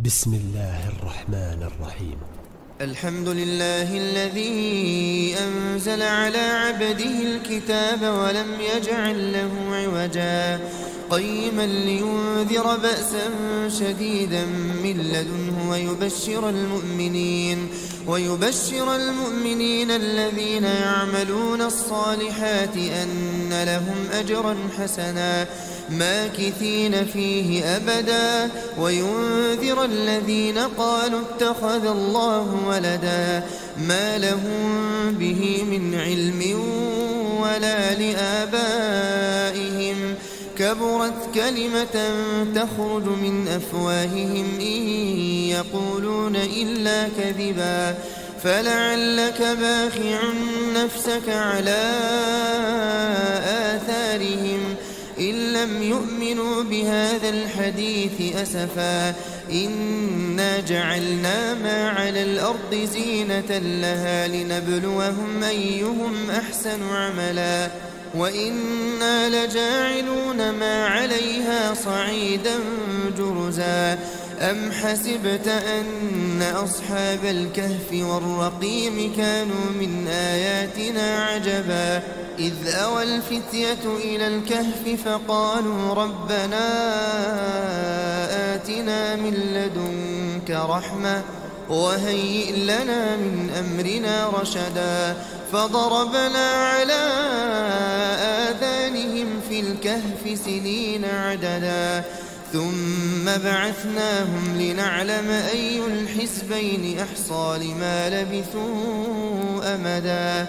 بسم الله الرحمن الرحيم. الحمد لله الذي أنزل على عبده الكتاب ولم يجعل له عوجا قيما لينذر بأسا شديدا من لدنه ويبشر المؤمنين الذين يعملون الصالحات أن لهم أجرا حسنا ماكثين فيه أبدا وينذر الذين قالوا اتخذ الله ولدا ما لهم به من علم ولا لآبائهم كبرت كلمة تخرج من أفواههم إن يقولون إلا كذبا فلعلك باخع نفسك على آثارهم إن لم يؤمنوا بهذا الحديث أسفا إنا جعلنا ما على الأرض زينة لها لنبلوهم أيهم أحسن عملا وإنا لجاعلون ما عليها صعيدا جرزا أم حسبت أن أصحاب الكهف والرقيم كانوا من آياتنا عجبا إذ أوى الفتية إلى الكهف فقالوا ربنا آتنا من لدنك رحمة وهيئ لنا من أمرنا رشدا فضربنا على آذانهم في الكهف سنين عددا ثم بعثناهم لنعلم أي الحزبين أحصى لما لبثوا أمدا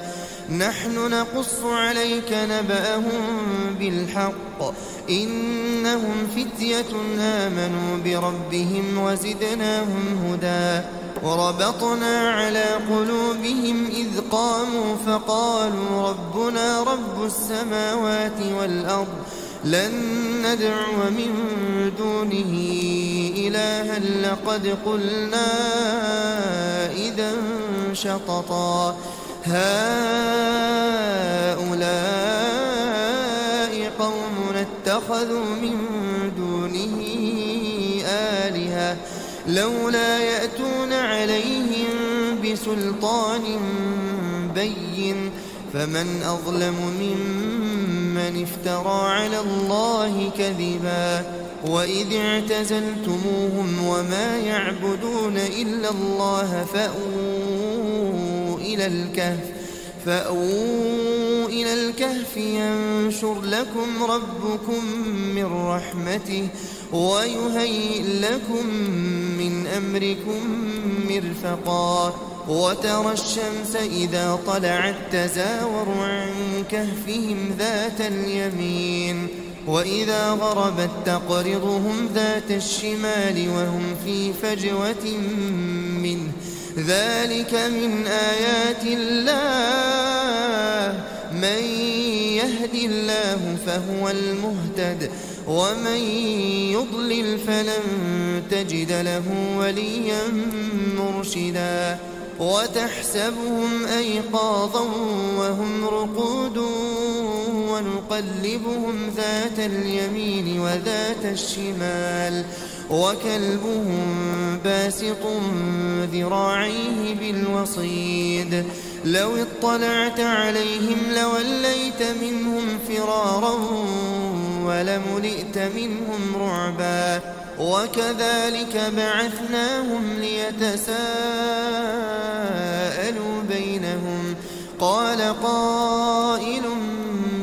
نحن نقص عليك نبأهم بالحق إنهم فتية آمنوا بربهم وزدناهم هدى وربطنا على قلوبهم إذ قاموا فقالوا ربنا رب السماوات والأرض لن ندعو من دونه إلها لقد قلنا إذا شططا هؤلاء قومنا اتخذوا من دونه آلهة لولا يأتون عليهم بسلطان بين فمن أظلم ممن افترى على الله كذبا وإذ اعتزلتموهم وما يعبدون إلا الله فأووا إلى الكهف ينشر لكم ربكم من رحمته ويهيئ لكم من أمركم مرفقا وترى الشمس إذا طلعت تزاور عن كهفهم ذات اليمين وإذا غربت تقرضهم ذات الشمال وهم في فجوة منه ذلك من آيات الله من يهد الله فهو المهتد ومن يضلل فلن تجد له وليا مرشدا وتحسبهم أيقاظا وهم رقود ونقلبهم ذات اليمين وذات الشمال وكلبهم باسط ذراعيه بالوصيد لو اطلعت عليهم لوليت منهم فرارا ولملئت منهم رعبا وكذلك بعثناهم ليتساءلوا بينهم قال قائل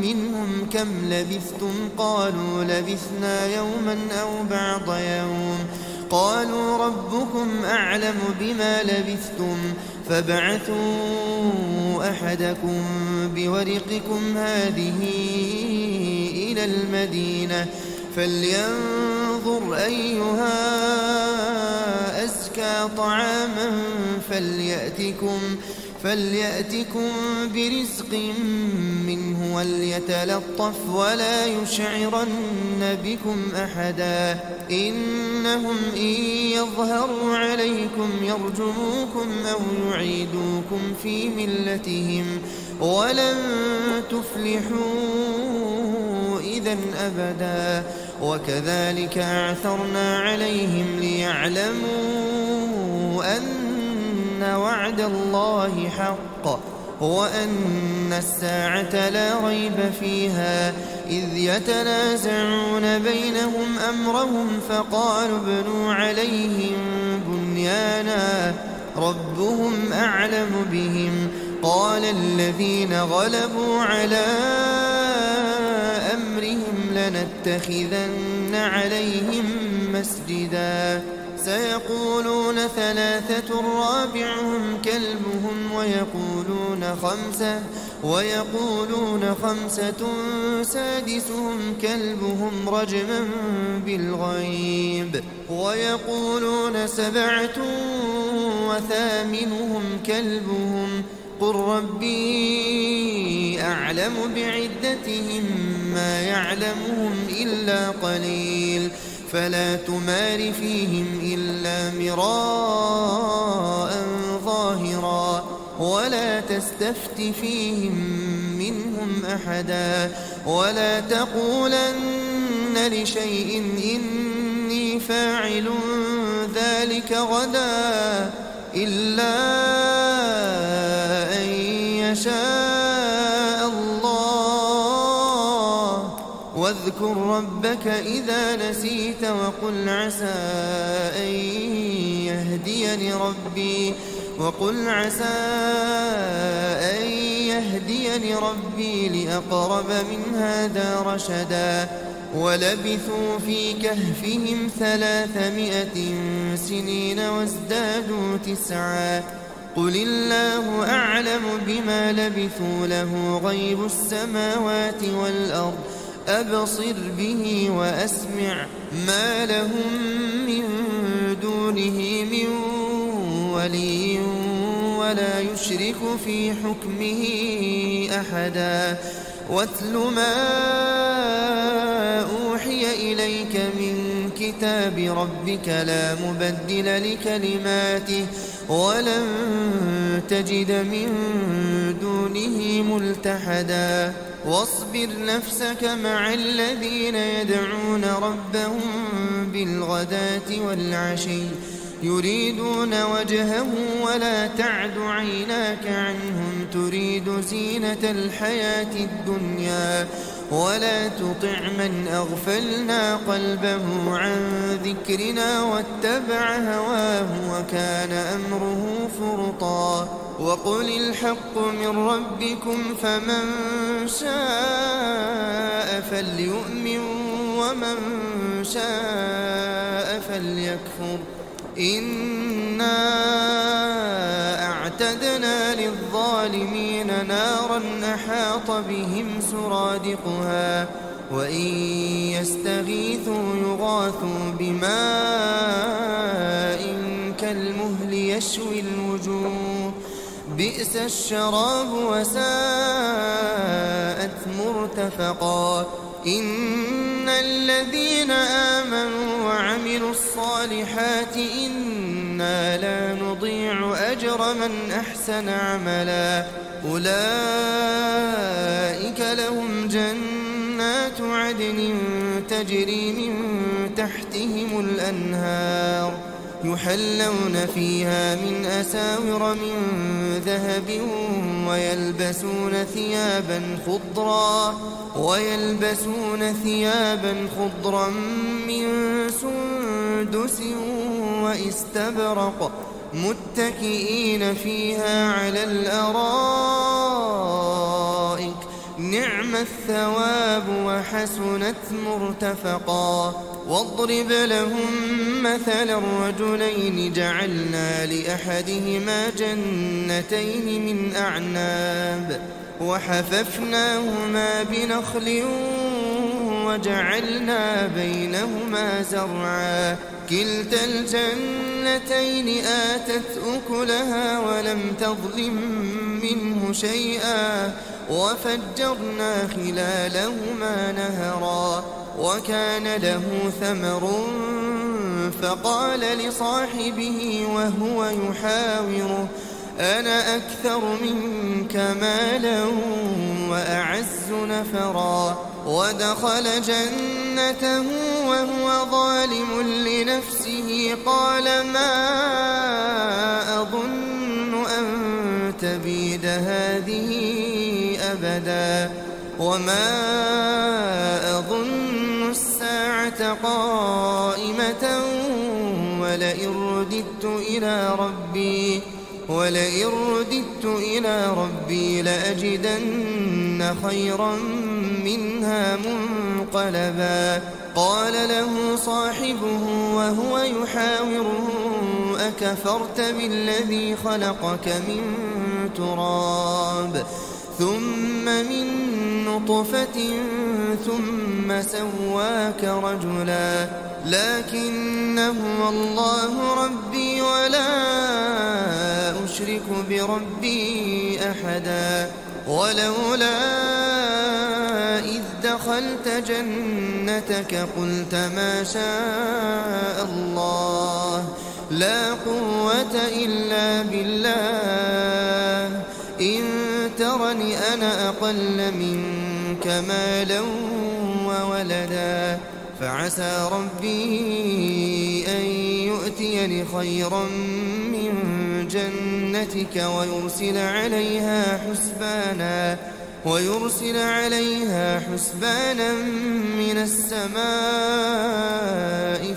منهم كم لبثتم قالوا لبثنا يوما أو بعض يوم قالوا ربكم أعلم بما لبثتم فابعثوا أحدكم بورقكم هذه إلى المدينة فلينظر أيها أزكى طعاما فليأتكم برزق منه وليتلطف ولا يشعرن بكم أحدا إنهم إن يظهروا عليكم يرجموكم أو يعيدوكم في ملتهم ولن تفلحوا إذا خالدا أبدا وكذلك أعثرنا عليهم ليعلموا أن وعد الله حق وأن الساعة لا ريب فيها إذ يتنازعون بينهم أمرهم فقالوا ابنوا عليهم بنيانا ربهم أعلم بهم قال الذين غلبوا على أمرهم لنتخذن عليهم مسجدا سيقولون ثلاثة رابعهم كلبهم ويقولون خمسة سادسهم كلبهم رجما بالغيب ويقولون سبعة وثامنهم كلبهم قل ربي أعلم بعدتهم ما يعلمهم إلا قليل فلا تمار فيهم إلا مراء ظاهرا ولا تستفت فيهم منهم أحدا ولا تقولن لشيء إني فاعل ذلك غدا إلا أن يشاء الله واذكر ربك إذا نسيت وقل عسى أن يهديني ربي لأقرب من هذا رشدا ولبثوا في كهفهم 300 سنين وازدادوا 9 قل الله أعلم بما لبثوا له غيب السماوات والأرض أبصر به وأسمع ما لهم من دونه من ولي ولا يشرك في حكمه أحدا واتل ما أوحي إليك من كتاب ربك لا مبدل لكلماته ولن تجد من دونه ملتحدا واصبر نفسك مع الذين يدعون ربهم بالغداة والعشي يريدون وجهه ولا تعد عيناك عنهم تريد زينة الحياة الدنيا ولا تطع من أغفلنا قلبه عن ذكرنا واتبع هواه وكان أمره فرطا وقل الحق من ربكم فمن شاء فليؤمن ومن شاء فليكفر إنا أعتدنا للظالمين نارا أحاط بهم سرادقها وإن يستغيثوا يغاثوا بماء كالمهل يشوي الوجوه بئس الشراب وساءت مرتفقا إن الذين آمنوا وعملوا الصالحات إنا لا نضيع أجر من أحسن عملا أولئك لهم جنات عدن تجري من تحتهم الأنهار يحلون فيها من أساور من ذهب ويلبسون ثيابا خضرا من سندس واستبرق متكئين فيها على الأرائك نعم الثواب وحسنت مرتفقا واضرب لهم مثل الرجلين جعلنا لأحدهما جنتين من أعناب وحففناهما بنخل وجعلنا بينهما زرعا كلتا الجنتين آتت أكلها ولم تظلم منه شيئا وفجرنا خلالهما نهرا وكان له ثمر فقال لصاحبه وهو يحاوره أنا أكثر منك مالا وأعز نفرا ودخل جنته وهو ظالم لنفسه قال ما أظن أن تبيد هذه أبدا وما أظن الساعة قائمة ولئن رددت إلى ربي لأجدن خيرا منها منقلبا قال له صاحبه وهو يحاوره أكفرت بالذي خلقك من تراب ثم من نطفة ثم سواك رجلا لكن هو الله ربي ولا أشرك بربي أحدا ولولا إذ دخلت جنتك قلت ما شاء الله لا قوة إلا بالله إن ترني أنا أقل منك مالا وولدا فعسى ربي أن يؤتيني خيرا من جنتك ويرسل عليها حسبانا من السماء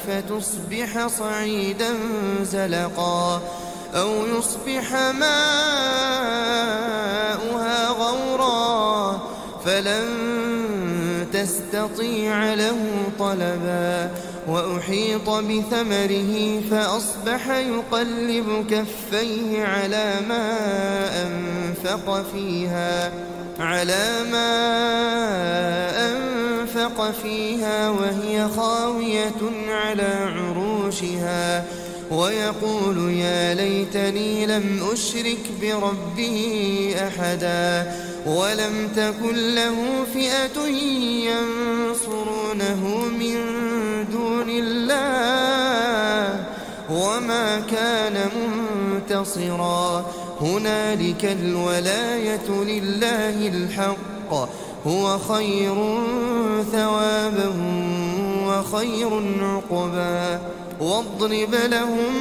فتصبح صعيدا زلقا أو يصبح ماؤها غورا فلن تستطيع له طلبا وأحيط بثمره فأصبح يقلب كفيه على ما أنفق فيها وهي خاوية على عروشها ويقول يا ليتني لم أشرك بربي أحدا ولم تكن له فئة ينصرونه من دون الله وما كان منتصرا هنالك الولاية لله الحق هو خير ثوابا وخير عقبا واضرب لهم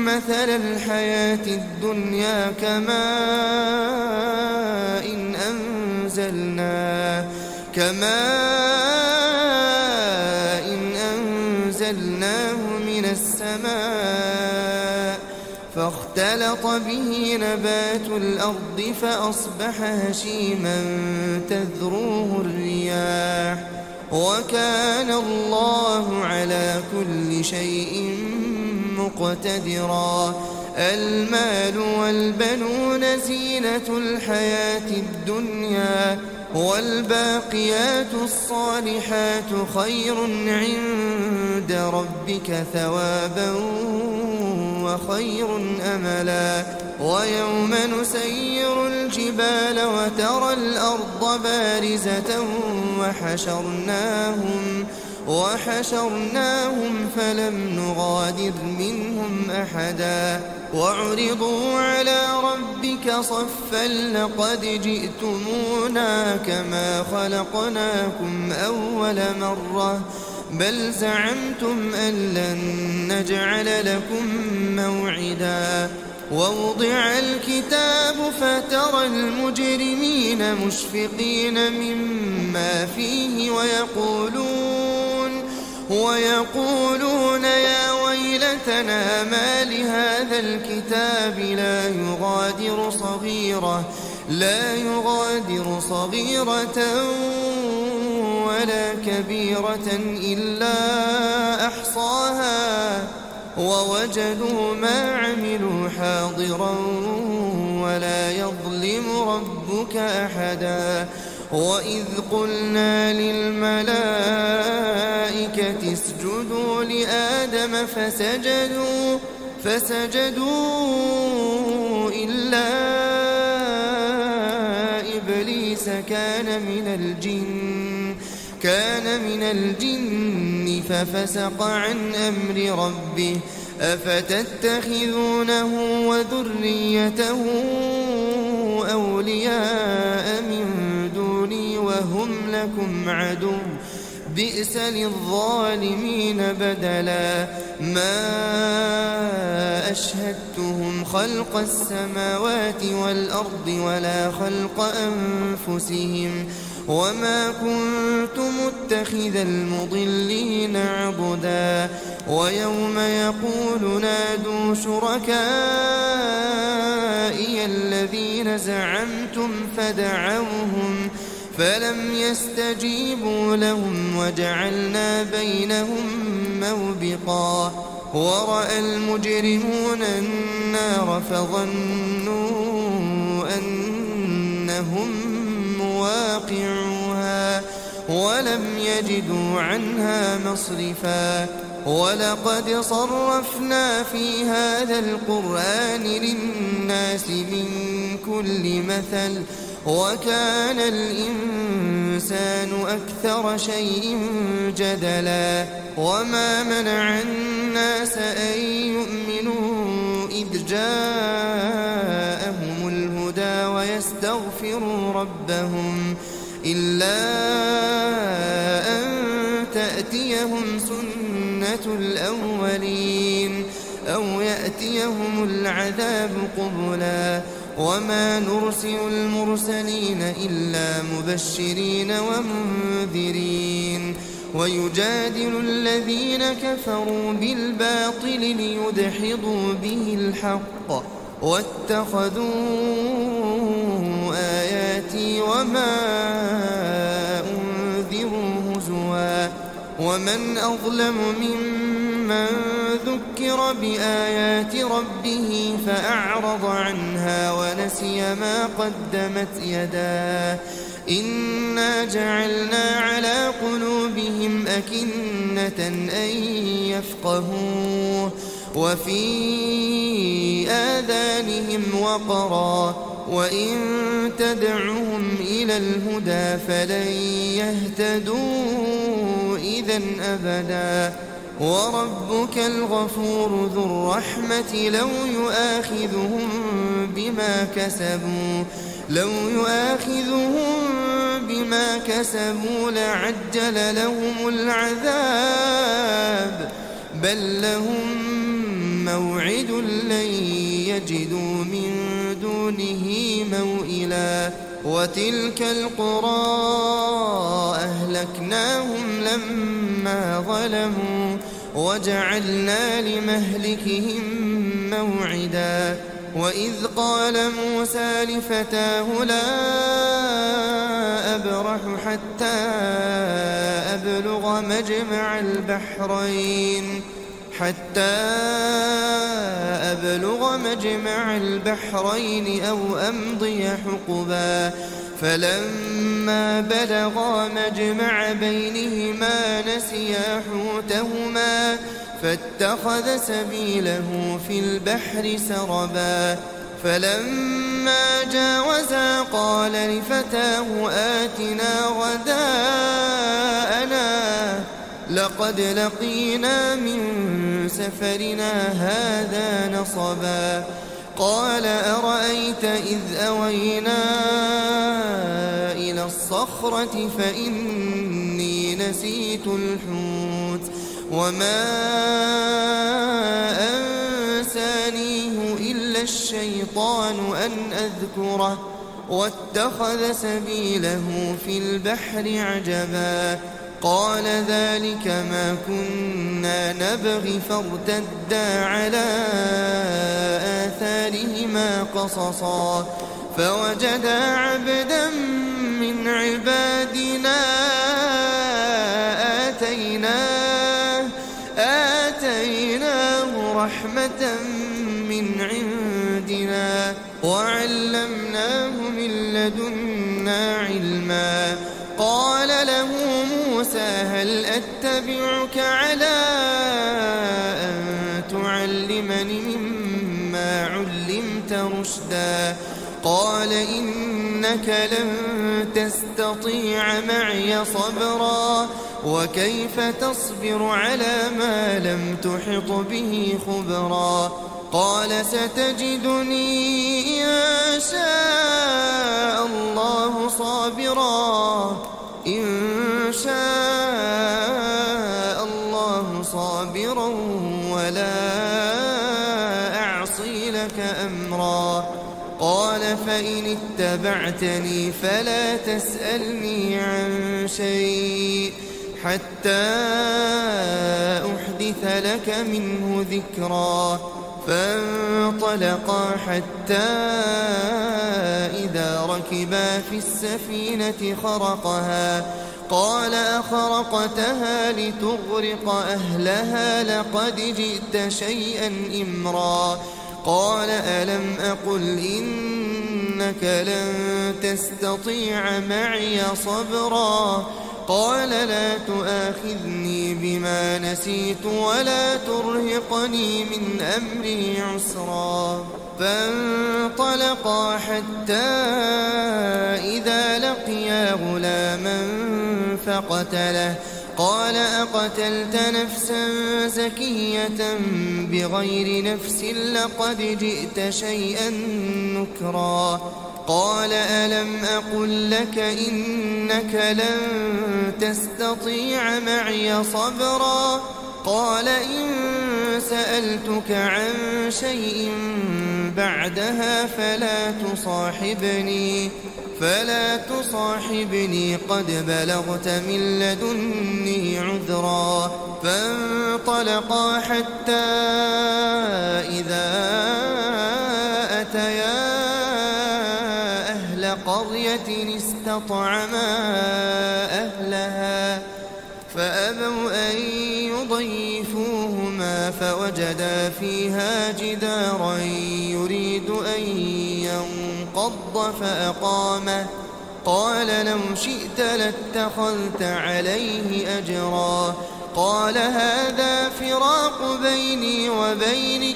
مثل الحياة الدنيا كماء إن أنزلناه من السماء فاختلط به نبات الأرض فأصبح هشيما تذروه الرياح وكان الله على كل شيء مقتدرا المال والبنون زينة الحياة الدنيا والباقيات الصالحات خير عند ربك ثوابا وخير أملا ويوم نسير الجبال وترى الأرض بارزة وحشرناهم فلم نغادر منهم أحدا وعرضوا على ربك صفا لقد جئتمونا كما خلقناكم أول مرة بل زعمتم أن لن نجعل لكم موعدا ووضع الكتاب فترى المجرمين مشفقين مما فيه ويقولون يا ويلتنا ما لهذا الكتاب لا يغادر صغيرة ولا كبيرة إلا أحصاها ووجدوا ما عملوا حاضرا ولا يظلم ربك أحدا وإذ قلنا للملائكة اسجدوا لآدم فسجدوا إلا إبليس كان من الجن ففسق عن أمر ربه أفتتخذونه وذريته أولياء من دوني وهم لكم عدو بئس للظالمين بدلا ما أشهدتهم خلق السماوات والأرض ولا خلق أنفسهم وما كنت متخذ المضلين عضدا ويوم يقول نادوا شركائي الذين زعمتم فدعوهم فلم يستجيبوا لهم وجعلنا بينهم موبقا ورأى المجرمون النار فظنوا أنهم مواقعوها ولم يجدوا عنها مصرفا ولقد صرفنا في هذا القرآن للناس من كل مثل وكان الإنسان أكثر شيء جدلا وما منع الناس أن يؤمنوا إذ جاءهم الهدى ويستغفروا ربهم إلا أن تأتيهم سنة الأولين أو يأتيهم العذاب قبلا وما نرسل المرسلين إلا مبشرين ومنذرين ويجادل الذين كفروا بالباطل ليدحضوا به الحق واتخذوا آياتي وما أنذروا هزوا ومن أظلم ممن ذكر بآيات ربه فأعرض عنها ونسي ما قدمت يداه إنا جعلنا على قلوبهم أكنة أن يفقهوه وفي آذانهم وقرا وإن تدعهم إلى الهدى فلن يهتدوا إذا أبدا وربك الغفور ذو الرحمة لو يؤاخذهم بما كسبوا لعجل لهم العذاب بل لهم موعد لن يجدوا من دونه موئلا وتلك القرى أهلكناهم لما ظلموا وجعلنا لمهلكهم موعدا وإذ قال موسى لفتاه لا أبرح حتى أبلغ مجمع البحرين أو أمضي حقبا فلما بلغا مجمع بينهما نسيا حوتهما فاتخذ سبيله في البحر سربا فلما جاوزا قال لفتاه آتنا غداءنا لقد لقينا من سفرنا هذا نصبا قال أرأيت إذ أوينا إلى الصخرة فإني نسيت الحوت وما أنسانيه إلا الشيطان أن أذكره واتخذ سبيله في البحر عجبا قال ذلك ما كنا نبغي فارتدا على آثارهما قصصا فوجدا عبدا من عبادنا آتيناه رحمة من عندنا وعلمناه من لدنا علما قال له موسى هل أتبعك على أن تعلمني مما علمت رشدا قال إنك لن تستطيع معي صبرا وكيف تصبر على ما لم تحط به خبرا قال ستجدني إن شاء الله صابرا إن ولا أعصي لك أمرا. قال فإن اتبعتني فلا تسألني عن شيء حتى أحدث لك منه ذكرا. فانطلقا حتى إذا ركبا في السفينة خرقها قال أخرقتها لتغرق أهلها لقد جئت شيئا إمرا. قال ألم أقل إنك لن تستطيع معي صبرا. قال لا تؤاخذني بما نسيت ولا ترهقني من أمري عسرا. فانطلقا حتى إذا لقيا غلاما فقتله. قال أقتلت نفسا زكية بغير نفس لقد جئت شيئا نكرا. قال ألم أقل لك إنك لن تستطيع معي صبرا. قال إن سألتك عن شيء بعدها فلا تصاحبني قد بلغت من لدني عذرا. فانطلقا حتى إذا أتيا أهل قرية استطعما أهلها فأبوا أن يضيفوهما فوجدا فيها جدارا يريد أن ينقض فأقامه. قال لو شئت لاتخذت عليه أجرا. قال هذا فراق بيني وبينك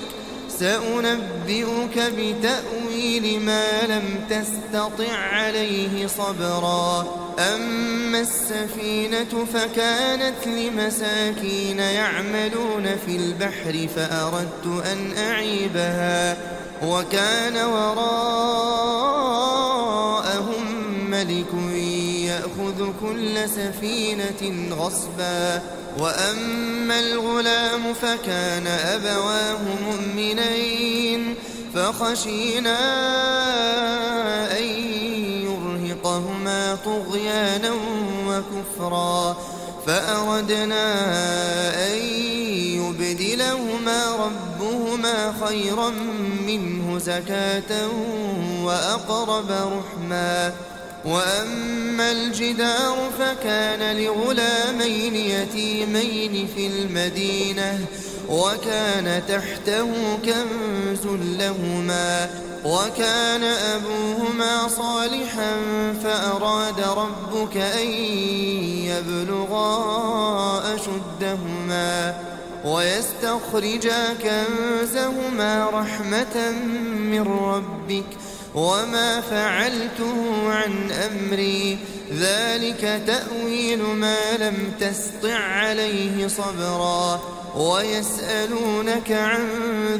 سأنبئك بتأويل ما لم تستطع عليه صبرا. أما السفينة فكانت لمساكين يعملون في البحر فأردت أن أعيبها وكان وراءهم ملك يأخذ كل سفينة غصبا. وأما الغلام فكان أبواه مؤمنين فخشينا أن يرهقهما طغيانا وكفرا. فأردنا أن يبدلهما ربهما خيرا منه زكاة وأقرب رحما. وأما الجدار فكان لغلامين يتيمين في المدينة وكان تحته كنز لهما وكان أبوهما صالحا فأراد ربك أن يبلغا أشدهما ويستخرجا كنزهما رحمة من ربك وما فعلته عن أمري ذلك تأويل ما لم تسطع عليه صبرا. ويسألونك عن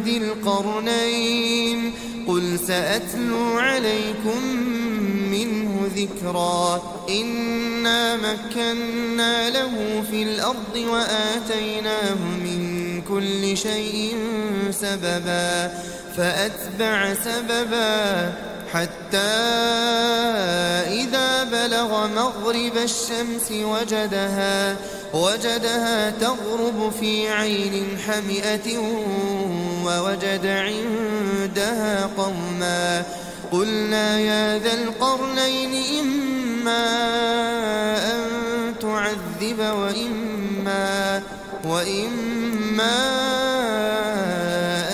ذي القرنين قل سأتلو عليكم منه ذكرا. إنا مكنا له في الأرض وآتيناه من كل شيء سببا فأتبع سببا حتى إذا بلغ مغرب الشمس وجدها تغرب في عين حمئة ووجد عندها قوما. قلنا يا ذا القرنين إما أن تعذب وإما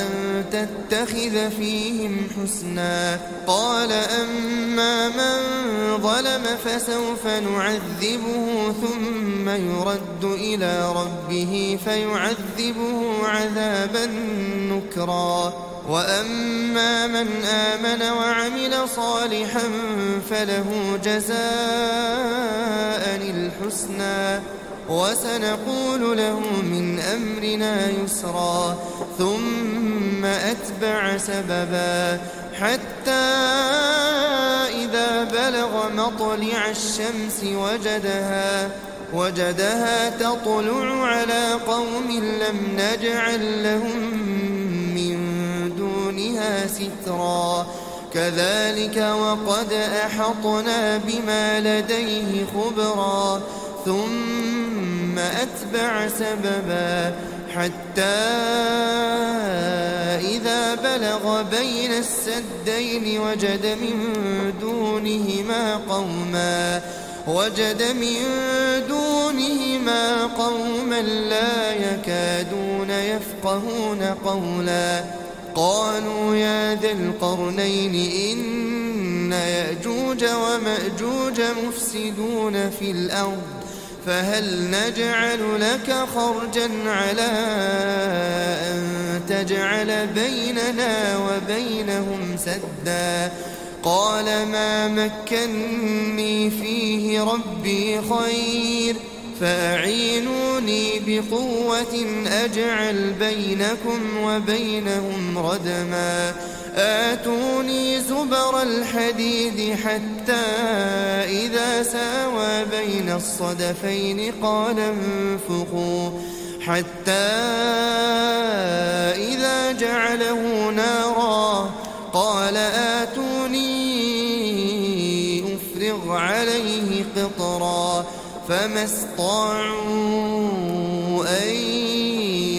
أن تتخذ فيهم حسنا. قال أما من ظلم فسوف نعذبه ثم يرد إلى ربه فيعذبه عذابا نكرا. وأما من آمن وعمل صالحا فله جزاء الحسنى وسنقول له من أمرنا يسرا. ثم أتبع سببا حتى إذا بلغ مطلع الشمس وجدها تطلع على قوم لم نجعل لهم من دونها سترا كذلك وقد أحطنا بما لديه خبرا ثم أتبع سببا حتى إذا بلغ بين السدين وجد من دونهما قوما لا يكادون يفقهون قولا قالوا يا ذا القرنين إن يأجوج ومأجوج مفسدون في الأرض فهل نجعل لك خرجا على أن تجعل بيننا وبينهم سدا قال ما مكني فيه ربي خير فأعينوني بقوة أجعل بينكم وبينهم ردما آتوني زبر الحديد حتى إذا ساوى بين الصدفين قال انفخوا حتى إذا جعله نارا قال آتوني أفرغ عليه قطرا فما استطاعوا أن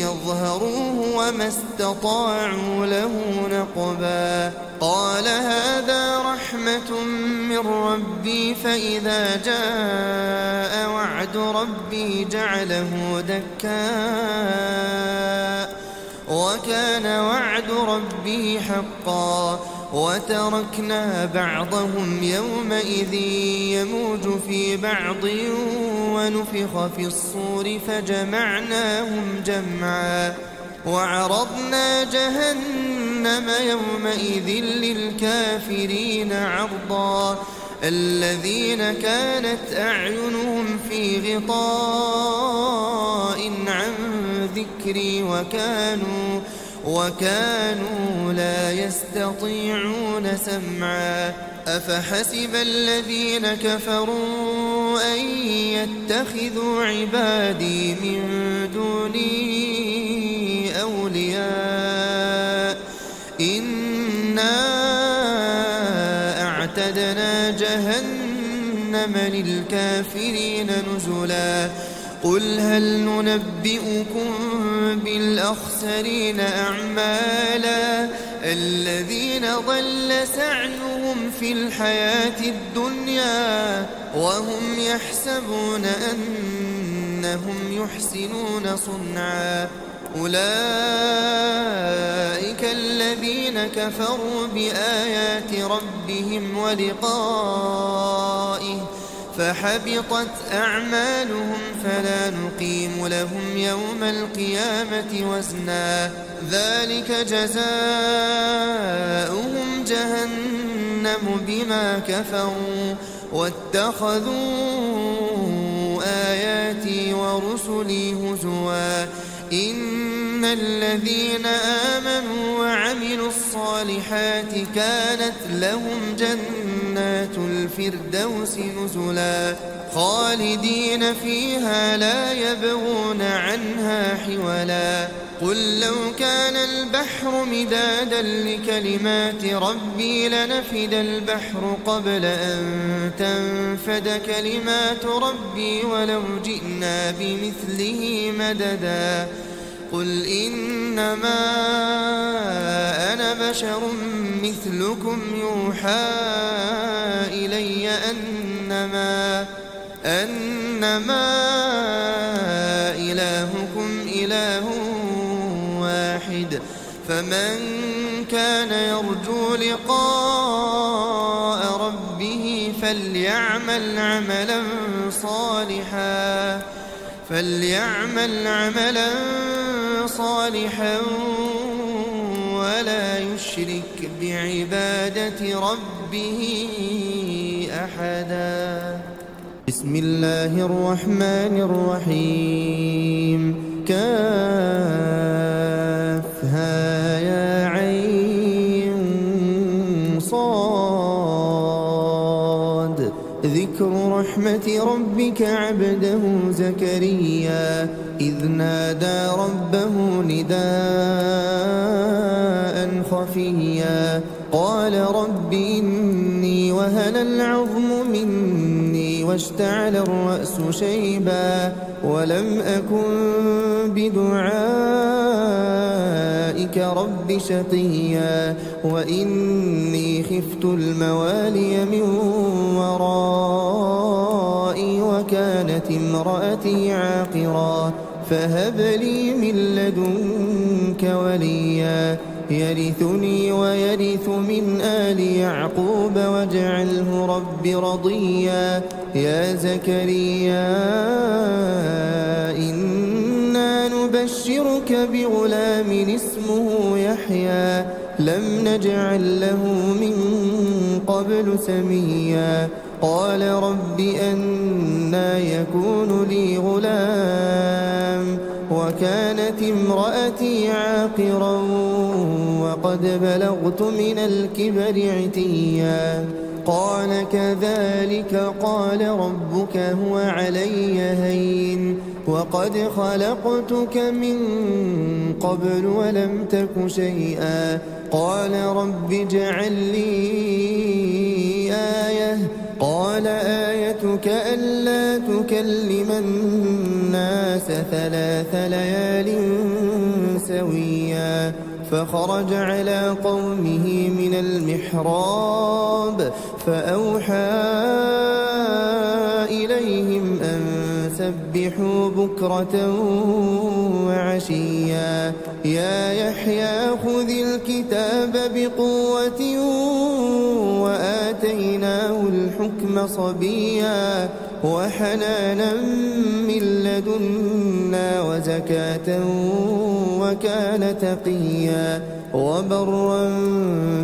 يظهروه وما استطاعوا له نقبا قال هذا رحمة من ربي فإذا جاء وعد ربي جعله دكاء وكان وعد ربي حقا وتركنا بعضهم يومئذ يموج في بعض ونفخ في الصور فجمعناهم جمعا وعرضنا جهنم يومئذ للكافرين عرضا الذين كانت أعينهم في غطاء عن ذكري وكانوا لا يستطيعون سمعا أفحسب الذين كفروا أن يتخذوا عبادي من دوني أولياء إنا أعتدنا جهنم للكافرين نزلا قل هل ننبئكم بالأخسرين أعمالا الذين ضل سعيهم في الحياة الدنيا وهم يحسبون أنهم يحسنون صنعا أولئك الذين كفروا بآيات ربهم ولقائه فحبطت أعمالهم فلا نقيم لهم يوم القيامة وزنا ذلك جزاؤهم جهنم بما كفروا واتخذوا آياتي ورسلي هزوا إن الذين آمنوا وعملوا الصالحات كانت لهم جنات الفردوس نزلا خالدين فيها لا يبغون عنها حولا قل لو كان البحر مدادا لكلمات ربي لنفد البحر قبل أن تنفد كلمات ربي ولو جئنا بمثله مددا قل إنما أنا بشر مثلكم يوحى إلي أنما إلهكم إله واحد فمن كان يرجو لقاء ربه فليعمل عملا صالحا ولا يشرك بعبادة ربه أحدا بسم الله الرحمن الرحيم كافها يا عين صاد ذكر رحمة ربك عبده زكريا إذ نادى ربه نداء خفيا قال رب إني وهن العظم مني واشتعل الرأس شيبا ولم أكن بدعائك رب شقيا وإني خفت الموالي من ورائي وكانت امرأتي عاقرا فهب لي من لدنك وليا يرثني ويرث من آل يعقوب واجعله رب رضيا يا زكريا إنا نبشرك بغلام اسمه يحيى لم نجعل له من قبل سميا قال رب أنى يكون لي غلام وكانت امرأتي عاقرا وقد بلغت من الكبر عتيا قال كذلك قال ربك هو علي هين وقد خلقتك من قبل ولم تك شيئا قال رب اجعل لي آية قال آيتك ألا تكلم الناس 3 ليال سويا فخرج على قومه من المحراب فأوحى إليهم أن سبحوا بكرة وعشيا يا يحيى خذ الكتاب بقوة وآتيناه الحكم صبيا وحنانا من لدنا وزكاة وكان تقيا وبرا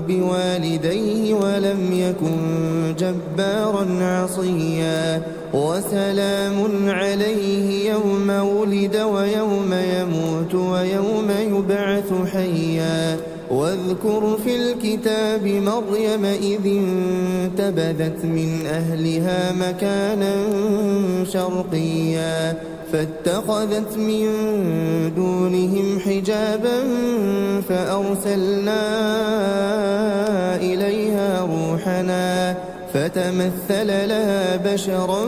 بوالديه ولم يكن جبارا عصيا وسلام عليه يوم ولد ويوم يموت ويوم يبعث حيا واذكر في الكتاب مريم إذ انتبذت من أهلها مكانا شرقيا فاتخذت من دونهم حجابا فأرسلنا إليها روحنا فتمثل لها بشرا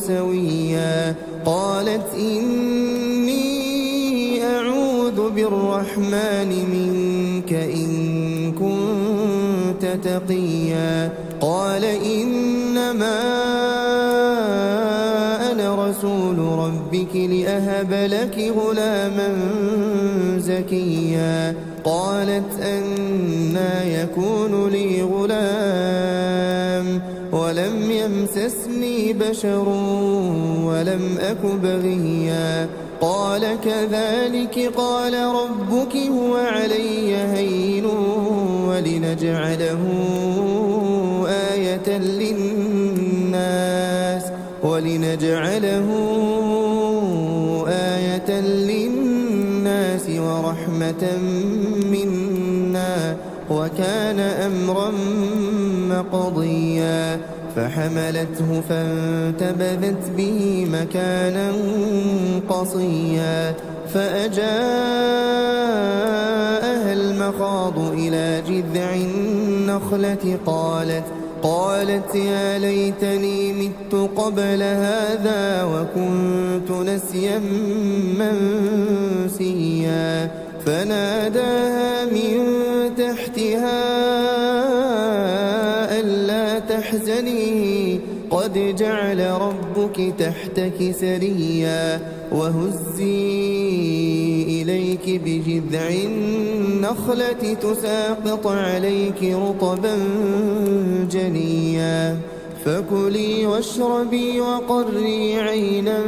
سويا قالت إني أعوذ بالرحمن منك إن كنت تقيا قال إنما أنا رسول ربك لأهب لك غلاما زكيا قالت أنى يكون لي غلام ولم يمسسني بشر ولم أك بغيا قال كذلك قال ربك هو علي هين ولنجعله آية للناس ورحمة منا وكان أمرا مقضيا فحملته فانتبذت به مكانا قصيا فأجاءها المخاض إلى جذع النخلة قالت يا ليتني مت قبل هذا وكنت نسيا منسيا فناداها من تحتها ألا تحزني قد جعل ربك تحتك سريا وهزي إليك بجذع النخلة تساقط عليك رطبا جنيا فكلي واشربي وقري عينا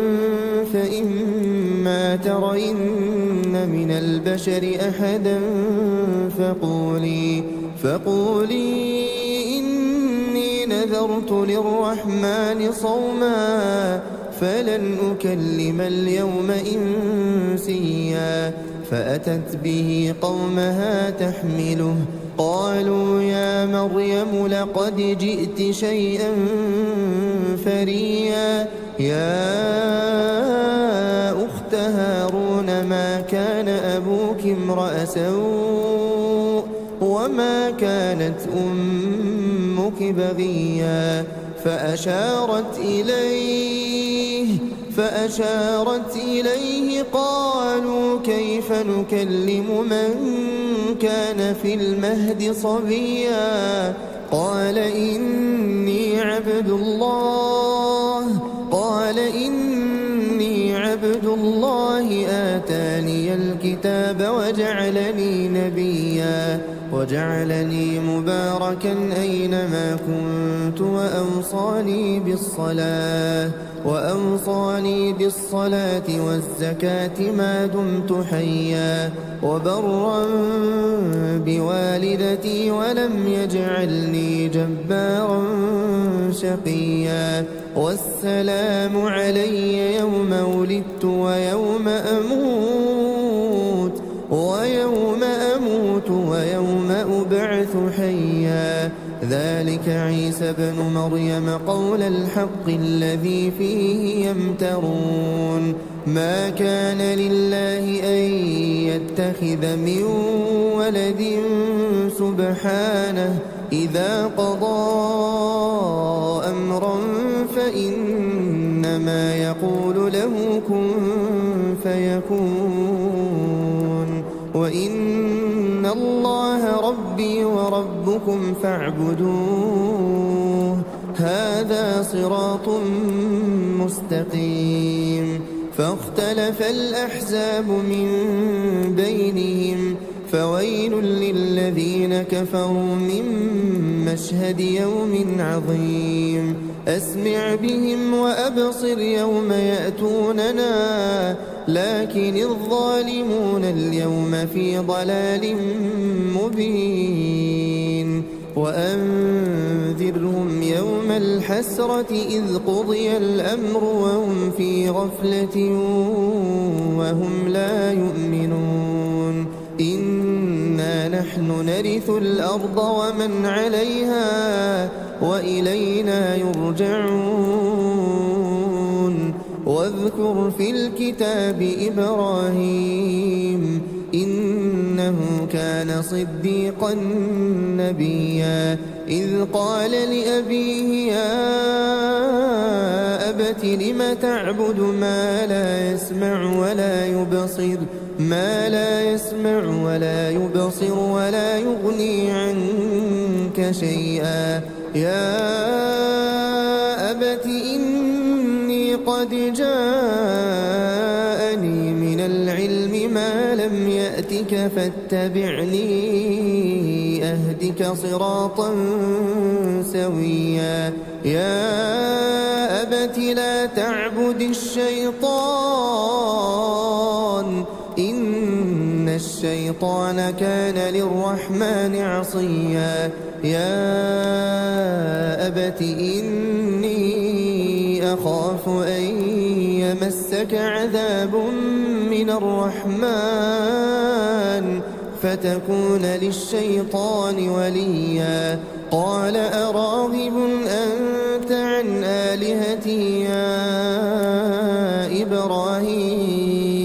فإما ترين من البشر أحدا فقولي إني نذرت للرحمن صوما فلن أكلم اليوم إنسيا فأتت به قومها تحمله قالوا يا مريم لقد جئت شيئا فريا يا أخت هارون ما كان أبوك امرأ سوء وما كانت أمك بغيا فأشارت إليه قالوا كيف نكلم من كان في المهد صبيا قال إني عبد الله آتاني الكتاب وجعلني نبيا وجعلني مباركا أينما كنت وأوصاني بالصلاة والزكاة ما دمت حيا وبرا بوالدتي ولم يجعلني جبارا شقيا والسلام علي يوم ولدت ويوم أموت ويوم أبعث حيا ذلك عيسى بن مريم قول الحق الذي فيه يمترون ما كان لله أن يتخذ من ولد سبحانه إذا قضى أمرا فإنما يقول له كن فيكون وإن الله ربي وربكم فاعبدوه هذا صراط مستقيم فاختلف الأحزاب من بينهم فويل للذين كفروا من مشهد يوم عظيم أسمع بهم وأبصر يوم يأتوننا لكن الظالمون اليوم في ضلال مبين وأنذرهم يوم الحسرة إذ قضي الأمر وهم في غفلة وهم لا يؤمنون إنا نحن نرث الأرض ومن عليها وإلينا يرجعون واذكر في الكتاب إبراهيم إنه كان صديقا نبيا إذ قال لأبيه يا أبت لم تعبد ما لا يسمع ولا يبصر ولا يغني عنك شيئا يا أبت إني قد جاءني من العلم ما لم يأتك فاتبعني أهدك صراطا سويا يا أبت لا تعبد الشيطان إن الشيطان كان للرحمن عصيا يا أبت إني أخاف أن يمسك عذاب من الرحمن فتكون للشيطان وليا قال أراغب أنت عن آلهتي يا إبراهيم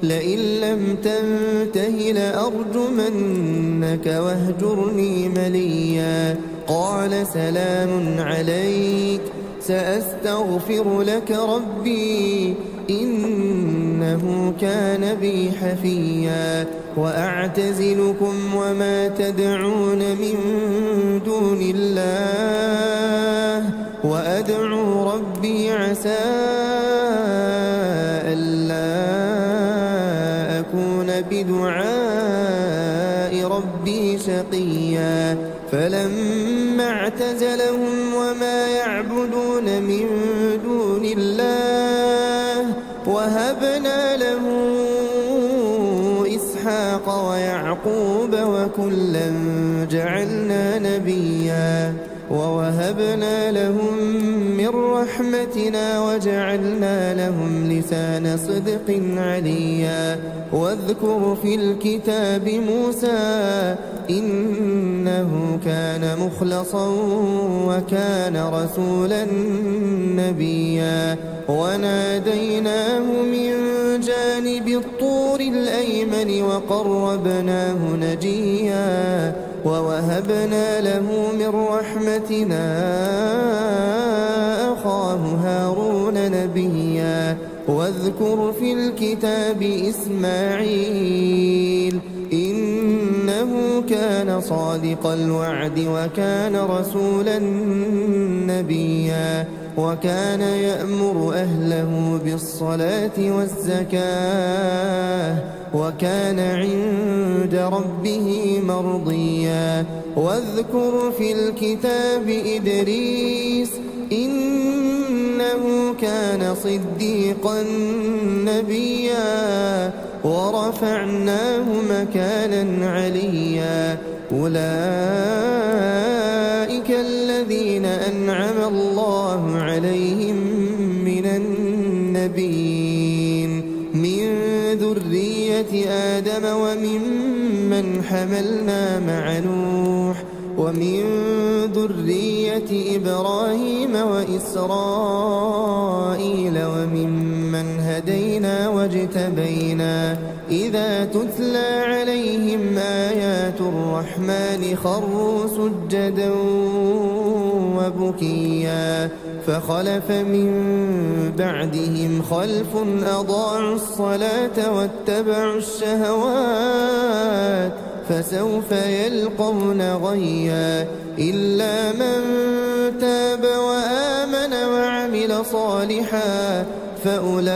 لئن لم تنته لأرجمنك واهجرني مليا قال سلام عليك سأستغفر لك ربي إنه كان بي حفيا وأعتزلكم وما تدعون من دون الله وأدعو ربي عسى ألا أكون بدعاء ربي شقيا فلما اعتزلهم وما يعبدون من دون الله وهبنا له إسحاق ويعقوب وكلا جعلنا نبيا ووهبنا لهم من رحمتنا وجعلنا لهم لسان صدق عليا واذكر في الكتاب موسى إنه كان مخلصا وكان رسولا نبيا وناديناه من جانب الطور الأيمن وقربناه نجيا ووهبنا له من رحمتنا أخاه هارون نبيا واذكر في الكتاب إسماعيل إنه كان صادق الوعد وكان رسولا نبيا وكان يأمر أهله بالصلاة والزكاة وكان عند ربه مرضيا واذكر في الكتاب إدريس إنه كان صديقا نبيا ورفعناه مكانا عليا أولئك الذين أنعم الله عليهم من النبيين من ذرية آدم وممن حملنا مع نوح ومن ذرية إبراهيم وإسرائيل وممن هدينا واجتبينا إذا تتلى عليهم آيات الرحمن خروا سجدا وبكيا فخلف من بعدهم خلف أضاعوا الصلاة واتبعوا الشهوات فسوف يلقون غيا إلا من تاب وآمن وعمل صالحا فأولئك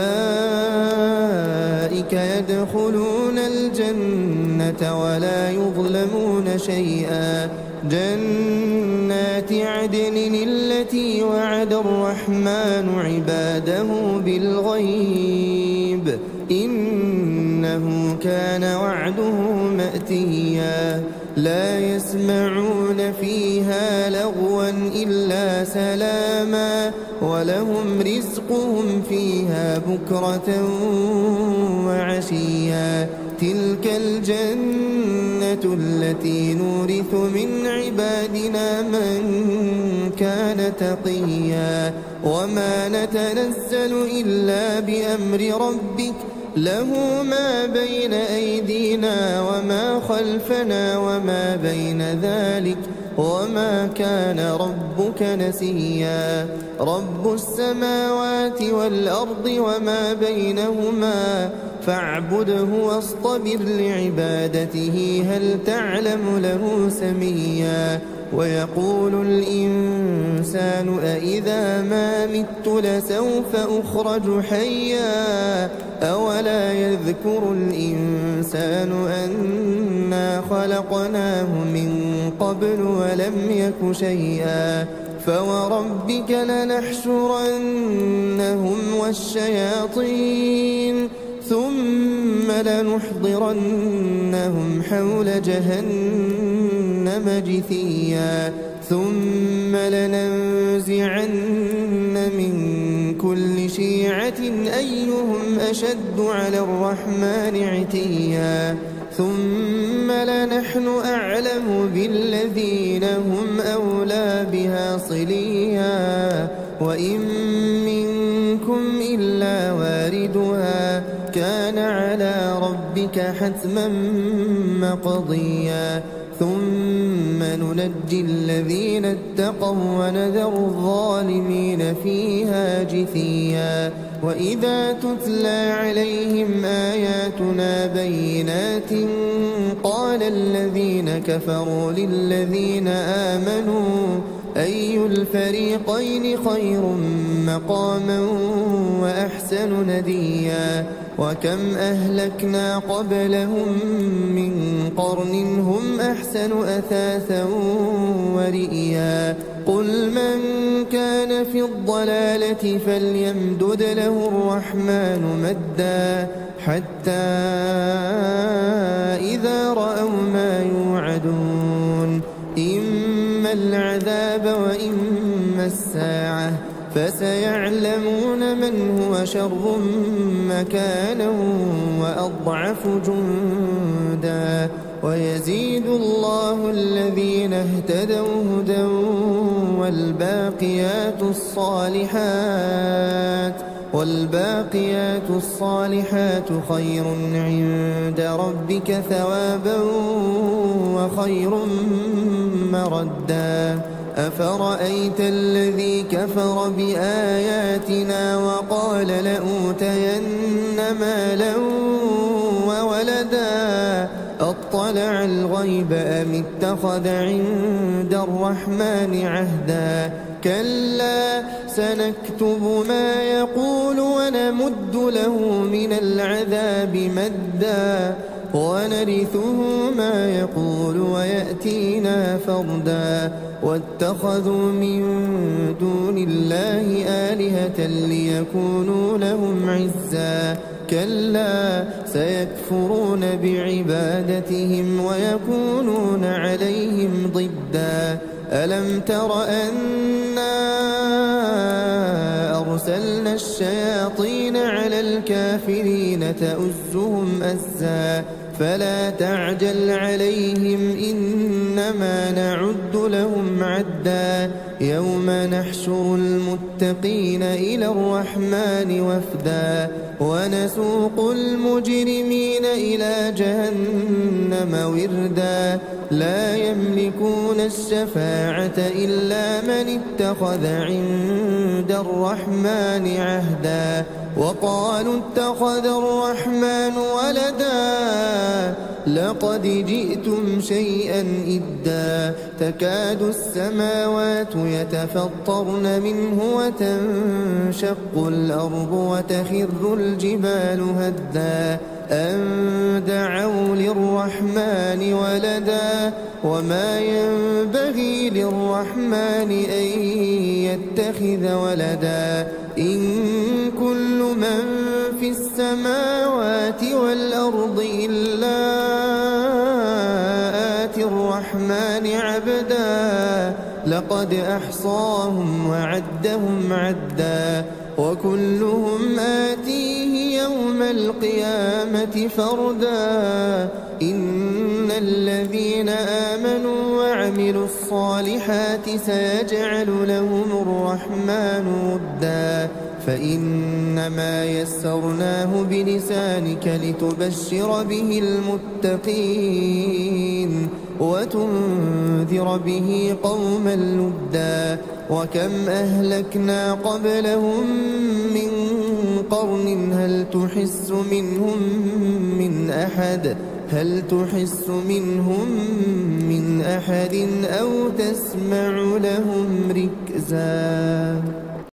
يدخلون الجنة ولا يظلمون شيئا جنات عدن التي وعد الرحمن عباده بالغيب إنه كان وعده مأتيا لا يسمعون فيها لغوا إلا سلاما ولهم رزقهم فيها بكرة وعشيا تلك الجنة التي نورث من عبادنا من كان تقيا وما نتنزل إلا بأمر ربك له ما بين أيدينا وما خلفنا وما بين ذلك وما كان ربك نسيا رب السماوات والأرض وما بينهما فاعبده واصطبر لعبادته هل تعلم له سميا ويقول الإنسان أإذا ما مت لسوف أخرج حيا أولا يذكر الإنسان أنا خلقناه من قبل ولم يك شيئا فوربك لنحشرنهم والشياطين ثم لنحضرنهم حول جهنم جثيا ثم لننزعن من كل شيعة أيهم أشد على الرحمن عتيا ثم لنحن أعلم بالذين هم أولى بها صليا وإن منكم إلا واردها كان على ربك حتما مقضيا ثم ننجي الذين اتقوا ونذر الظالمين فيها جثيا وإذا تتلى عليهم آياتنا بينات قال الذين كفروا للذين آمنوا أي الفريقين خير مقاما وأحسن نديا وكم أهلكنا قبلهم من قرن هم أحسن أثاثا ورئيا قل من كان في الضلالة فليمدد له الرحمن مدا حتى إذا رأوا ما يوعدون إما العذاب وإما الساعة فسيعلمون من هو شر مكانا وأضعف جندا ويزيد الله الذين اهتدوا هدى والباقيات الصالحات خير عند ربك ثوابا وخير مردا أفرأيت الذي كفر بآياتنا وقال لأوتين مالا وولدا أطلع الغيب أم اتخذ عند الرحمن عهدا كلا سنكتب ما يقول ونمد له من العذاب مدا ونرثه ما يقول ويأتينا فردا واتخذوا من دون الله آلهة ليكونوا لهم عزا كلا سيكفرون بعبادتهم ويكونون عليهم ضدا ألم تر أنا أرسلنا الشياطين على الكافرين تؤزهم أزا فلا تعجل عليهم إنما نعد لهم عدا يوم نحشر المتقين إلى الرحمن وفدا ونسوق المجرمين إلى جهنم وردا لا يملكون الشفاعة إلا من اتخذ عند الرحمن عهدا وقالوا اتخذ الرحمن ولدا لقد جئتم شيئا إدا تكاد السماوات يتفطرن منه وتنشق الأرض وتخر الجبال هدا أن دعوا للرحمن ولدا وما ينبغي للرحمن أن يتخذ ولدا إن كل من في السماوات والأرض إلا آتي الرحمن عبدا لقد أحصاهم وعدهم عدا وكلهم آتيه يوم القيامة فردا إن الذين آمنوا وعملوا الصالحات سيجعل لهم الرحمن ودا فإنما يسرناه بلسانك لتبشر به المتقين وتنذر به قوما لدا وكم أهلكنا قبلهم من قرن هل تحس منهم من أحد أو تسمع لهم ركزا